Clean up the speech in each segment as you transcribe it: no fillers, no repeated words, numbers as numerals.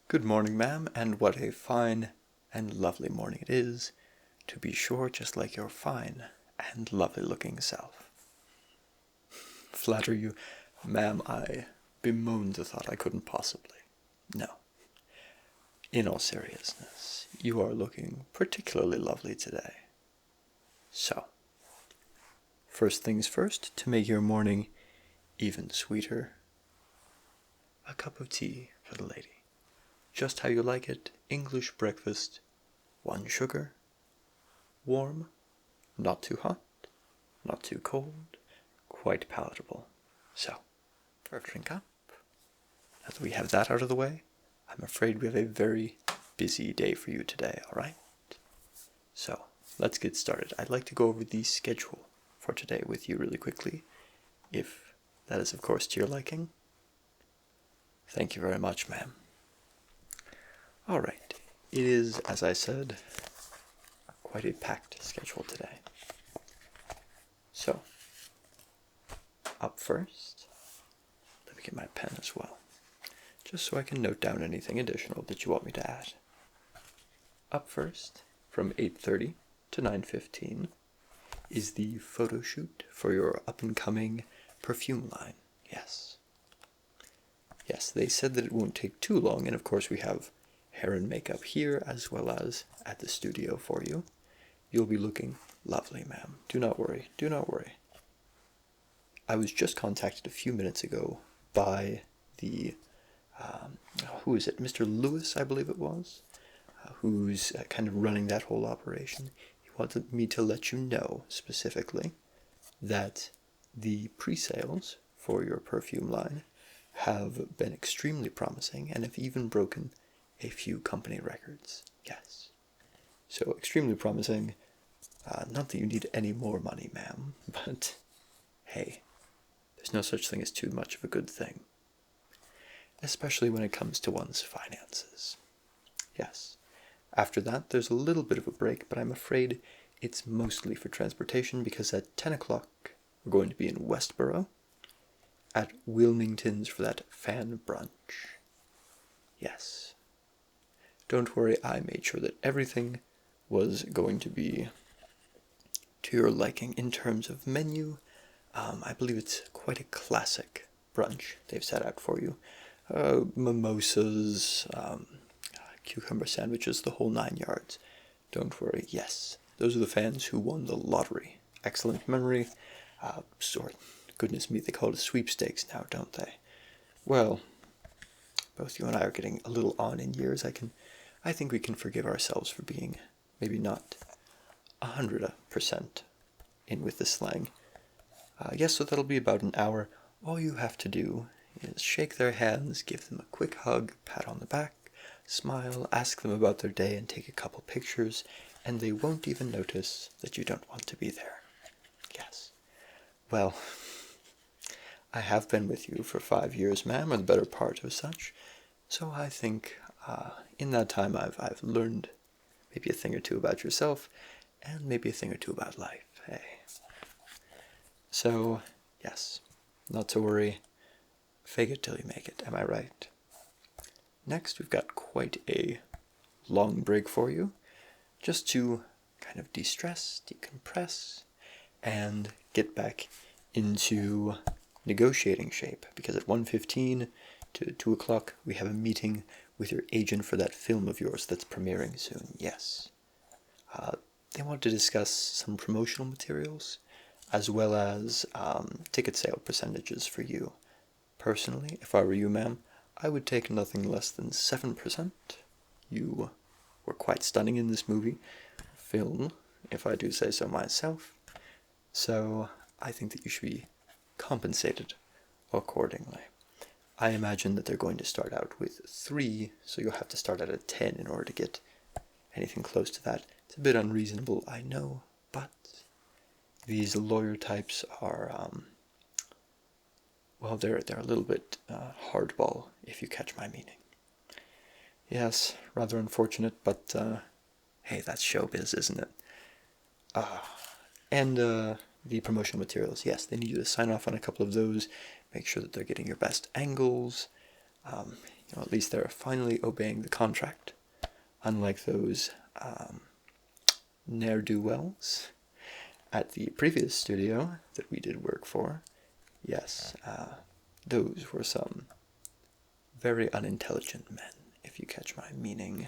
Good morning, ma'am, and what a fine and lovely morning it is, to be sure, just like your fine and lovely looking self. Flatter you, ma'am, I bemoan the thought I couldn't possibly. No. In all seriousness, you are looking particularly lovely today. So, first things first, to make your morning even sweeter, a cup of tea for the lady. Just how you like it, English breakfast, 1 sugar, warm, not too hot, not too cold, quite palatable. So, drink up. Now that we have that out of the way, I'm afraid we have a very busy day for you today, alright? So, let's get started. I'd like to go over the schedule for today with you really quickly, if that is of course to your liking. Thank you very much, ma'am. Alright, it is, as I said, quite a packed schedule today. So, up first, let me get my pen as well, just so I can note down anything additional that you want me to add. Up first, from 8:30 to 9:15, is the photo shoot for your up-and-coming perfume line. Yes. Yes, they said that it won't take too long, and of course we have hair and makeup here as well as at the studio for you. You'll be looking lovely, ma'am. Do not worry, do not worry. I was just contacted a few minutes ago by the, who is it, Mr. Lewis, I believe it was, who's kind of running that whole operation. He wanted me to let you know specifically that the pre-sales for your perfume line have been extremely promising and have even broken a few company records. Yes. So, extremely promising. Not that you need any more money, ma'am, but hey, there's no such thing as too much of a good thing. Especially when it comes to one's finances. Yes. After that, there's a little bit of a break, but I'm afraid it's mostly for transportation because at 10 o'clock we're going to be in Westboro at Wilmington's for that fan brunch. Yes. Don't worry, I made sure that everything was going to be to your liking in terms of menu. I believe it's quite a classic brunch they've set out for you. Mimosas, cucumber sandwiches, the whole 9 yards. Don't worry, yes, those are the fans who won the lottery. Excellent memory. Goodness me, they call it a sweepstakes now, don't they? Well, both you and I are getting a little on in years. I think we can forgive ourselves for being maybe not 100% in with the slang. Yes, so that'll be about an hour. All you have to do is shake their hands, give them a quick hug, pat on the back, smile, ask them about their day, and take a couple pictures, and they won't even notice that you don't want to be there. Yes. Well, I have been with you for 5 years, ma'am, or the better part of such, so I think in that time I've learned maybe a thing or two about yourself, and maybe a thing or two about life, hey. So, yes, not to worry, fake it till you make it, am I right? Next, we've got quite a long break for you, just to kind of de-stress, decompress, and get back into negotiating shape, because at 1:15 to 2 o'clock we have a meeting with your agent for that film of yours that's premiering soon. Yes. They want to discuss some promotional materials, as well as ticket sale percentages for you. Personally, if I were you, ma'am, I would take nothing less than 7%. You were quite stunning in this film, if I do say so myself. So, I think that you should be compensated accordingly. I imagine that they're going to start out with 3, so you'll have to start at a 10 in order to get anything close to that. It's a bit unreasonable, I know, but these lawyer types are, well, they're a little bit hardball, if you catch my meaning. Yes, rather unfortunate, but hey, that's showbiz, isn't it? And the promotional materials, yes, they need you to sign off on a couple of those, make sure that they're getting your best angles. at least they're finally obeying the contract, unlike those ne'er-do-wells at the previous studio that we did work for. Yes, those were some very unintelligent men, if you catch my meaning.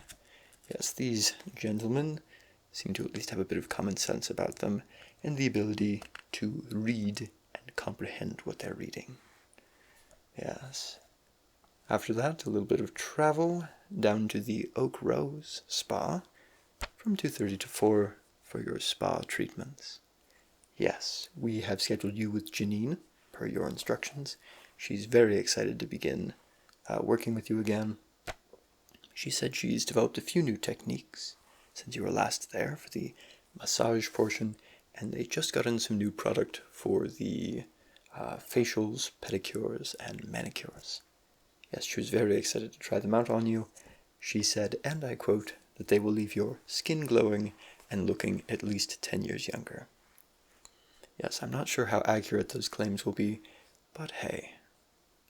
Yes, these gentlemen seem to at least have a bit of common sense about them, and the ability to read and comprehend what they're reading. Yes. After that, a little bit of travel down to the Oak Rose Spa from 2:30 to 4 for your spa treatments. Yes, we have scheduled you with Janine, per your instructions. She's very excited to begin working with you again. She said she's developed a few new techniques since you were last there for the massage portion, and they just got in some new product for the facials, pedicures, and manicures. Yes, she was very excited to try them out on you. She said, and I quote, that they will leave your skin glowing and looking at least 10 years younger. Yes, I'm not sure how accurate those claims will be, but hey,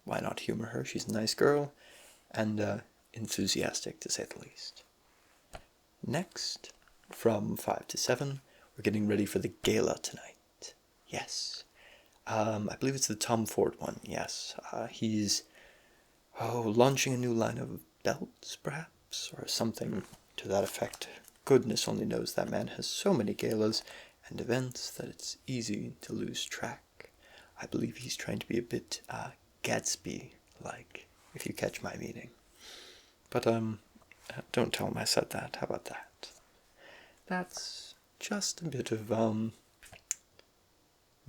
why not humor her? She's a nice girl, and enthusiastic, to say the least. Next, from 5 to 7, we're getting ready for the Gala tonight. Yes. I believe it's the Tom Ford one, yes. He's launching a new line of belts, perhaps, or something to that effect. Goodness only knows that man has so many galas and events that it's easy to lose track. I believe he's trying to be a bit Gatsby-like, if you catch my meaning. But, don't tell him I said that. How about that? That's just a bit of,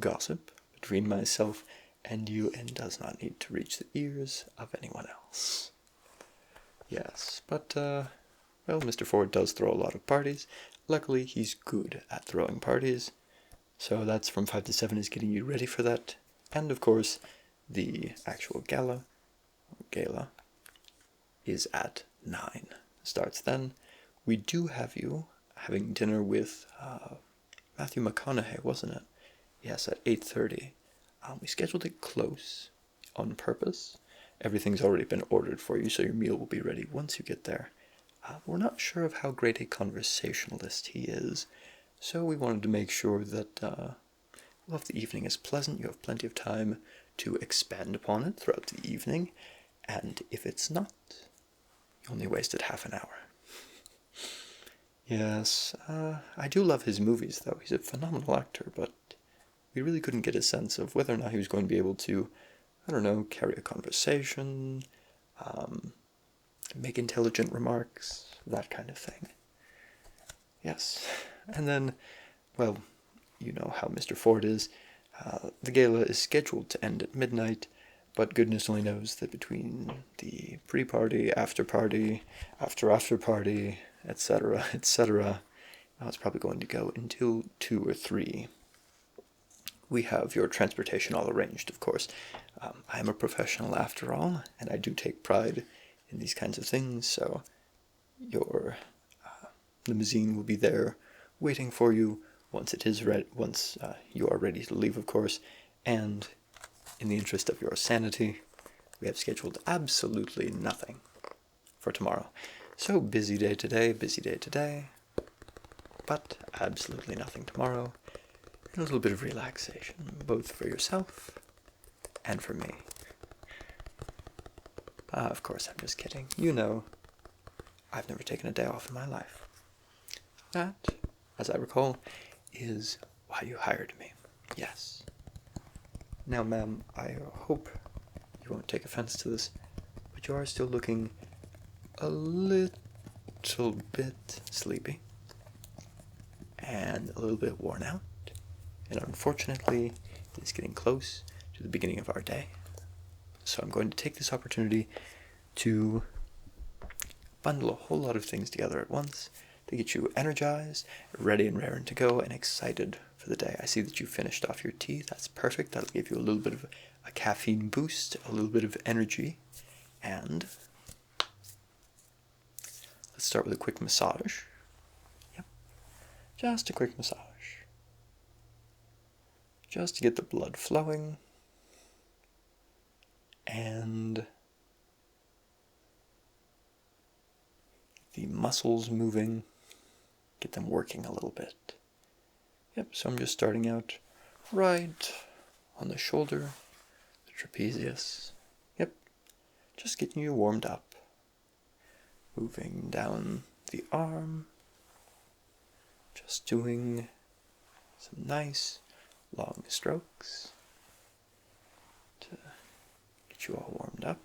gossip between myself and you, and does not need to reach the ears of anyone else. Yes, but, well, Mr. Ford does throw a lot of parties. Luckily, he's good at throwing parties. So that's from 5 to 7 is getting you ready for that. And, of course, the actual gala is at 9. Starts then. We do have you having dinner with Matthew McConaughey, wasn't it? Yes, at 8:30. We scheduled it close on purpose. Everything's already been ordered for you, so your meal will be ready once you get there. We're not sure of how great a conversationalist he is, so we wanted to make sure that if the evening is pleasant, you have plenty of time to expand upon it throughout the evening, and if it's not, you only wasted half an hour. Yes, I do love his movies, though. He's a phenomenal actor, but we really couldn't get a sense of whether or not he was going to be able to, I don't know, carry a conversation, make intelligent remarks, that kind of thing. Yes, and then, well, you know how Mr. Ford is. The gala is scheduled to end at midnight, but goodness only knows that between the pre-party, after-party, after-party, etc., etc., it's probably going to go until 2 or 3. We have your transportation all arranged, of course. I am a professional after all, and I do take pride in these kinds of things, so your limousine will be there waiting for you once it is once you are ready to leave, of course, and in the interest of your sanity, we have scheduled absolutely nothing for tomorrow. So busy day today, but absolutely nothing tomorrow. And a little bit of relaxation, both for yourself and for me. Of course, I'm just kidding. You know, I've never taken a day off in my life. That, as I recall, is why you hired me. Yes. Now, ma'am, I hope you won't take offense to this, but you are still looking a little bit sleepy and a little bit worn out. And unfortunately, it's getting close to the beginning of our day. So I'm going to take this opportunity to bundle a whole lot of things together at once to get you energized, ready and raring to go, and excited for the day. I see that you finished off your tea. That's perfect. That'll give you a little bit of a caffeine boost, a little bit of energy. And let's start with a quick massage. Yep. Just a quick massage. Just to get the blood flowing and the muscles moving, get them working a little bit. Yep, so I'm just starting out right on the shoulder, the trapezius. Yep, just getting you warmed up. Moving down the arm, just doing some nice long strokes to get you all warmed up.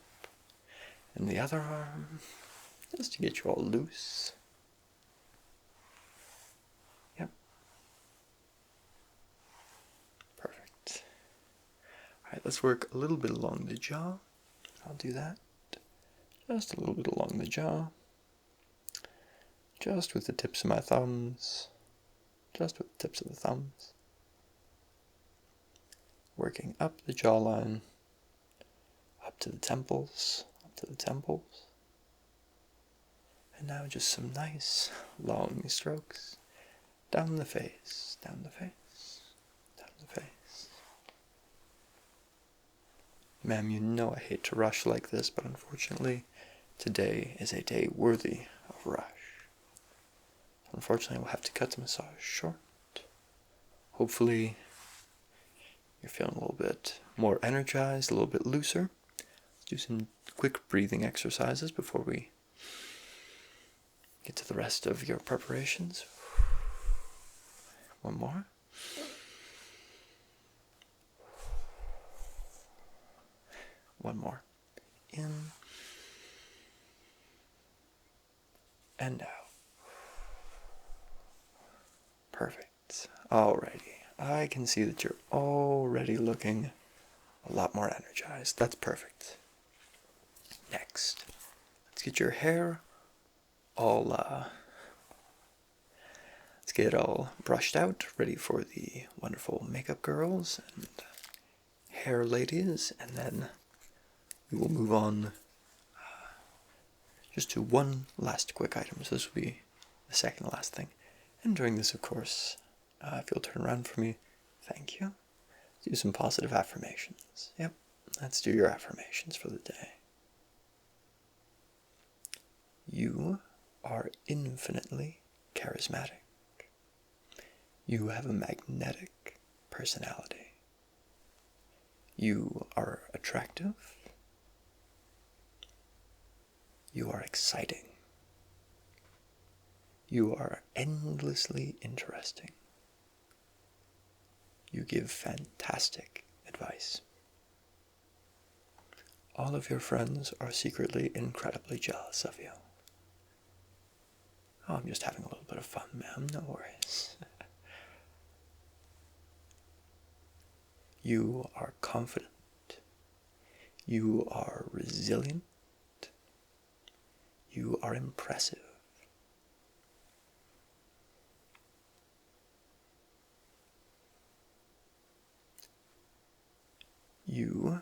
And the other arm, just to get you all loose. Yep. Perfect. Alright, let's work a little bit along the jaw. I'll do that. Just a little bit along the jaw. Just with the tips of my thumbs. Just with the tips of the thumbs. Working up the jawline. Up to the temples. Up to the temples. And now just some nice long strokes. Down the face. Down the face. Down the face. Ma'am, you know I hate to rush like this, but unfortunately, today is a day worthy of rush. Unfortunately, we'll have to cut the massage short. Hopefully, you're feeling a little bit more energized, a little bit looser. Let's do some quick breathing exercises before we get to the rest of your preparations. One more. One more. In and out. Perfect. Alrighty. I can see that you're already looking a lot more energized. That's perfect. Next, let's get your hair all, let's get it all brushed out, ready for the wonderful makeup girls and hair ladies, and then we will move on just to one last quick item. So this will be the second last thing. And during this, of course, if you'll turn around for me, thank you. Do some positive affirmations. Yep, let's do your affirmations for the day. You are infinitely charismatic. You have a magnetic personality. You are attractive. You are exciting. You are endlessly interesting. You give fantastic advice. All of your friends are secretly incredibly jealous of you. Oh, I'm just having a little bit of fun, ma'am. No worries. You are confident. You are resilient. You are impressive. You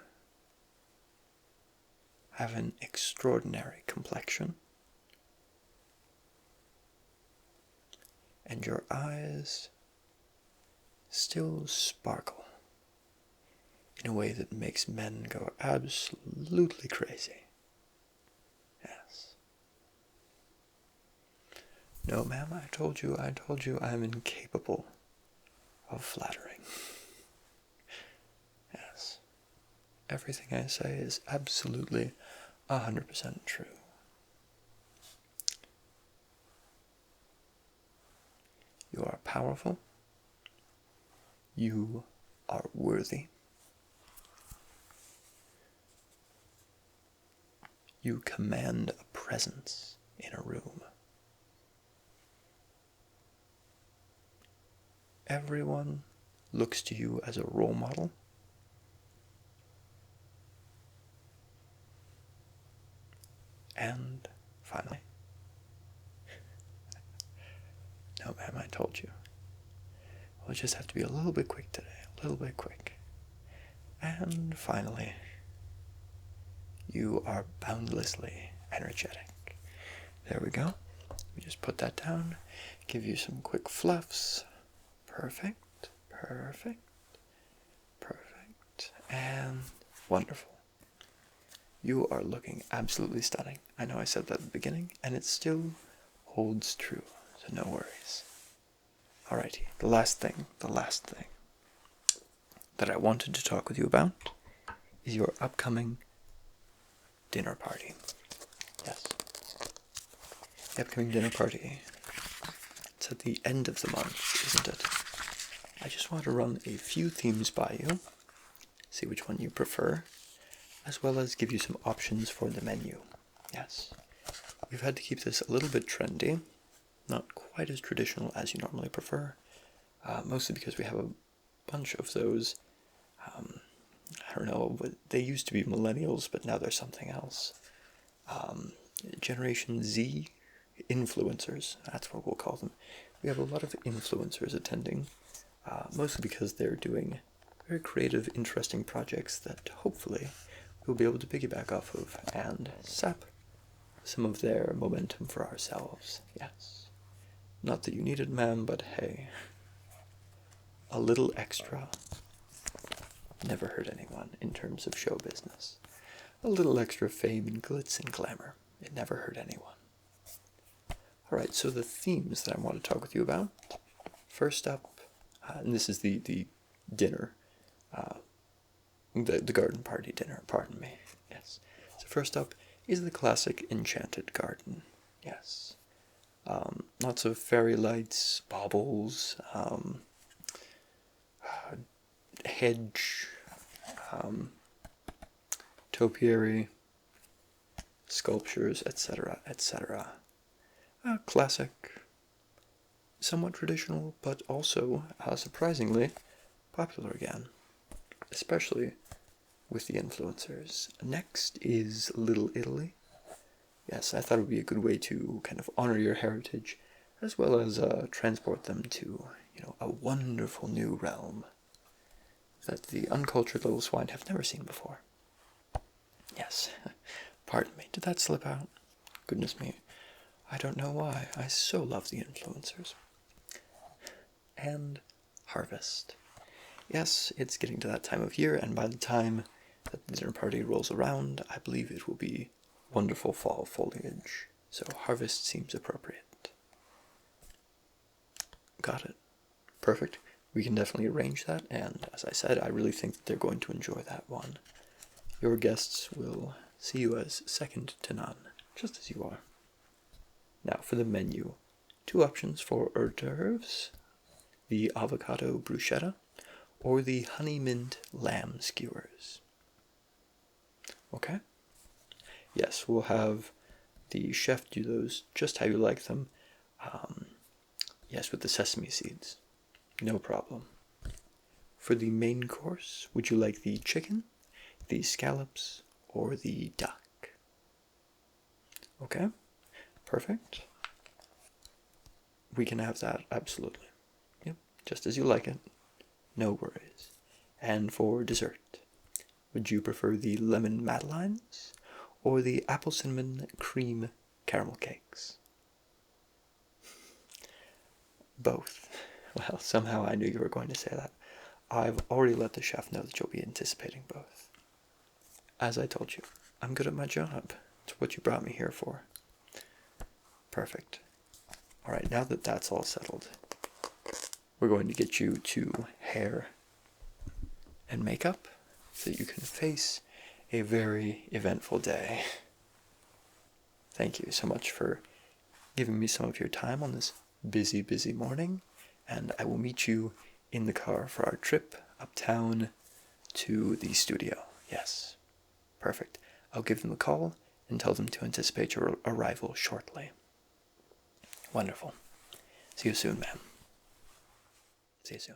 have an extraordinary complexion, and your eyes still sparkle in a way that makes men go absolutely crazy. Yes. No, ma'am, I told you I'm incapable of flattering. Yes. Everything I say is absolutely 100% true. You are powerful. You are worthy. You command a presence in a room. Everyone looks to you as a role model. And finally, no, ma'am, I told you. We'll just have to be a little bit quick today, a little bit quick. And finally, you are boundlessly energetic. There we go. We just put that down, give you some quick fluffs. Perfect, perfect, perfect, and wonderful. You are looking absolutely stunning. I know I said that at the beginning, and it's still holds true, so no worries. Alrighty, the last thing that I wanted to talk with you about is your upcoming dinner party. Yes. The upcoming dinner party. It's at the end of the month, isn't it? I just want to run a few themes by you, see which one you prefer, as well as give you some options for the menu. Yes. We've had to keep this a little bit trendy, not quite as traditional as you normally prefer, mostly because we have a bunch of those, I don't know, they used to be millennials, but now they're something else. Generation Z influencers, that's what we'll call them. We have a lot of influencers attending, mostly because they're doing very creative, interesting projects that hopefully we'll be able to piggyback off of and sap some of their momentum for ourselves. Yes. Not that you need it, ma'am, but hey, a little extra never hurt anyone in terms of show business. A little extra fame and glitz and glamour, it never hurt anyone. Alright, so the themes that I want to talk with you about. First up, and this is the dinner, the garden party dinner, pardon me. Yes. So first up is the classic enchanted garden. Yes. Lots of fairy lights, baubles, hedge, topiary, sculptures, etc., etc. Classic, somewhat traditional, but also, surprisingly, popular again, especially with the influencers. Next is Little Italy. Yes, I thought it would be a good way to kind of honor your heritage, as well as transport them to, a wonderful new realm that the uncultured little swine have never seen before. Yes, pardon me, did that slip out? Goodness me, I don't know why, I so love the influencers. And harvest. Yes, it's getting to that time of year, and by the time that the dinner party rolls around, I believe it will be wonderful fall foliage, so harvest seems appropriate. Got it. Perfect. We can definitely arrange that, and as I said, I really think that they're going to enjoy that one. Your guests will see you as second to none, just as you are. Now for the menu. 2 options for hors d'oeuvres, the avocado bruschetta, or the honey mint lamb skewers. Okay? Yes, we'll have the chef do those just how you like them. Yes, with the sesame seeds. No problem. For the main course, would you like the chicken, the scallops, or the duck? Okay, perfect. We can have that, absolutely. Yep, just as you like it. No worries. And for dessert, would you prefer the lemon madeleines or the apple cinnamon cream caramel cakes? Both. Well, somehow I knew you were going to say that. I've already let the chef know that you'll be anticipating both. As I told you, I'm good at my job. It's what you brought me here for. Perfect. Alright, now that that's all settled, we're going to get you to hair and makeup so that you can face a very eventful day. Thank you so much for giving me some of your time on this busy, busy morning, and I will meet you in the car for our trip uptown to the studio. Yes, perfect. I'll give them a call and tell them to anticipate your arrival shortly. Wonderful. See you soon, ma'am. See you soon.